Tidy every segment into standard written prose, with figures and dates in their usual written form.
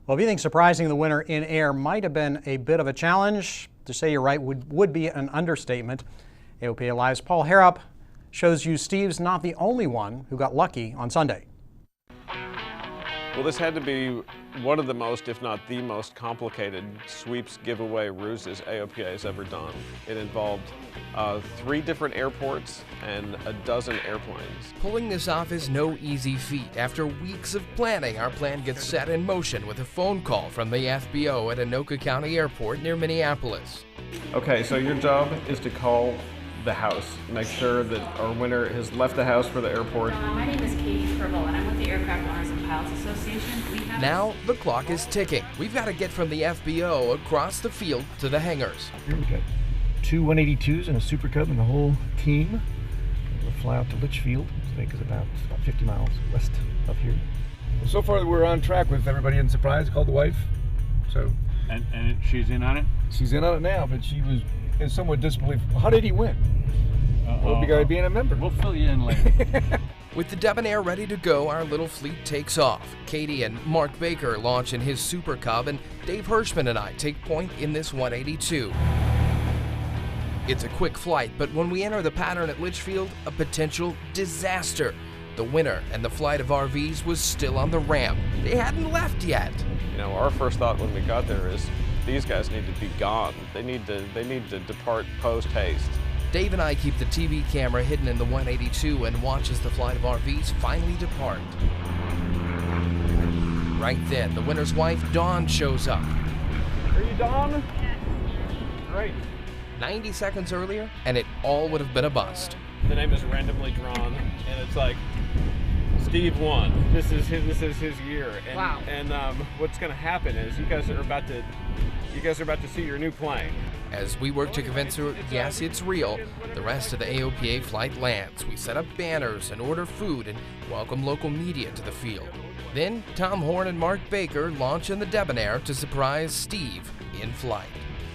Well, if you think surprising the winner in air might have been a bit of a challenge, to say you're right would be an understatement. AOPA Live's Paul Harrop shows you Steve's not the only one who got lucky on Sunday. Well, this had to be one of the most, if not the most complicated sweeps giveaway ruses AOPA has ever done. It involved 3 different airports and a dozen airplanes. Pulling this off is no easy feat. After weeks of planning, our plan gets set in motion with a phone call from the FBO at Anoka County Airport near Minneapolis. Okay, so your job is to call the house, make sure that our winner has left the house for the airport. My name is Katie Fribble, and I'm with the Aircraft Owners and Pilots Association. Now the clock is ticking. We've got to get from the FBO across the field to the hangars. Here we got 2 182s and a Super Cub and the whole team. We'll fly out to Litchfield, which I think is about 50 miles west of here. Well, so far we're on track with everybody in surprise. Called the wife. So. And she's in on it? She's in on it now, but she was in somewhat disbelief. How did he win? Well, we got to be a member. We'll fill you in later. With the Debonair ready to go, our little fleet takes off. Katie and Mark Baker launch in his Super Cub, and Dave Hirschman and I take point in this 182. It's a quick flight, but when we enter the pattern at Litchfield, a potential disaster. The winner and the flight of RVs was still on the ramp. They hadn't left yet. You know, our first thought when we got there is these guys need to be gone. They need to depart post-haste. Dave and I keep the TV camera hidden in the 182 and watch as the flight of RVs finally depart. Right then, the winner's wife, Dawn, shows up. Are you Dawn? Great. 90 seconds earlier, and it all would have been a bust. The name is randomly drawn, and it's like, Steve won. This is his year. And, wow. And what's going to happen is you guys are about to see your new plane. As we work to convince her, yes, it's real, the rest of the AOPA flight lands. We set up banners and order food and welcome local media to the field. Then Tom Horn and Mark Baker launch in the Debonair to surprise Steve in flight.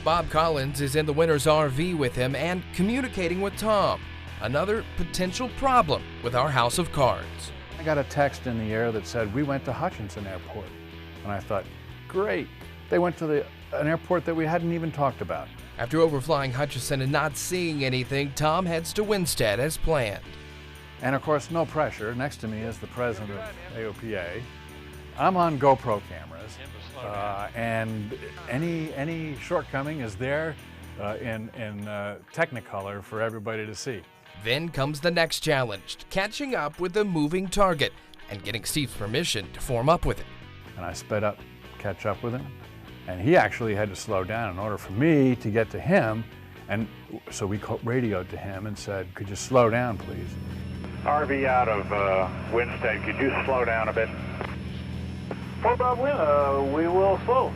Bob Collins is in the winner's RV with him and communicating with Tom. Another potential problem with our house of cards. I got a text in the air that said we went to Hutchinson Airport, and I thought, great, they went to an airport that we hadn't even talked about. After overflying Hutchinson and not seeing anything, Tom heads to Winstead as planned. And of course, no pressure. Next to me is the president of AOPA. I'm on GoPro cameras, and any shortcoming is there in Technicolor for everybody to see. Then comes the next challenge, catching up with the moving target and getting Steve's permission to form up with it. And I sped up, catch up with him, and he actually had to slow down in order for me to get to him, and so we radioed to him and said, could you slow down, please? RV out of Winstead, could you slow down a bit? We will slow.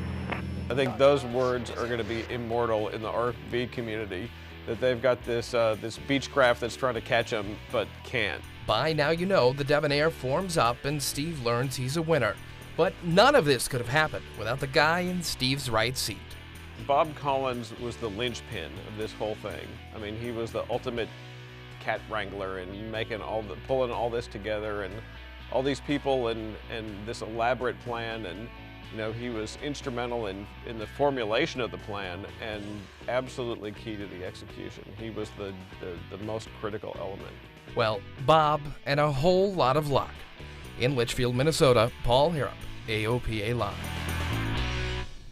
I think those words are going to be immortal in the RV community, that they've got this Beechcraft that's trying to catch them but can't. By now you know the Debonair forms up and Steve learns he's a winner. But none of this could have happened without the guy in Steve's right seat. Bob Collins was the linchpin of this whole thing. I mean, he was the ultimate cat wrangler and pulling all this together and all these people and this elaborate plan, and you know, he was instrumental in the formulation of the plan and absolutely key to the execution. He was the most critical element. Well, Bob and a whole lot of luck. In Litchfield, Minnesota, Paul Harrop, AOPA Live.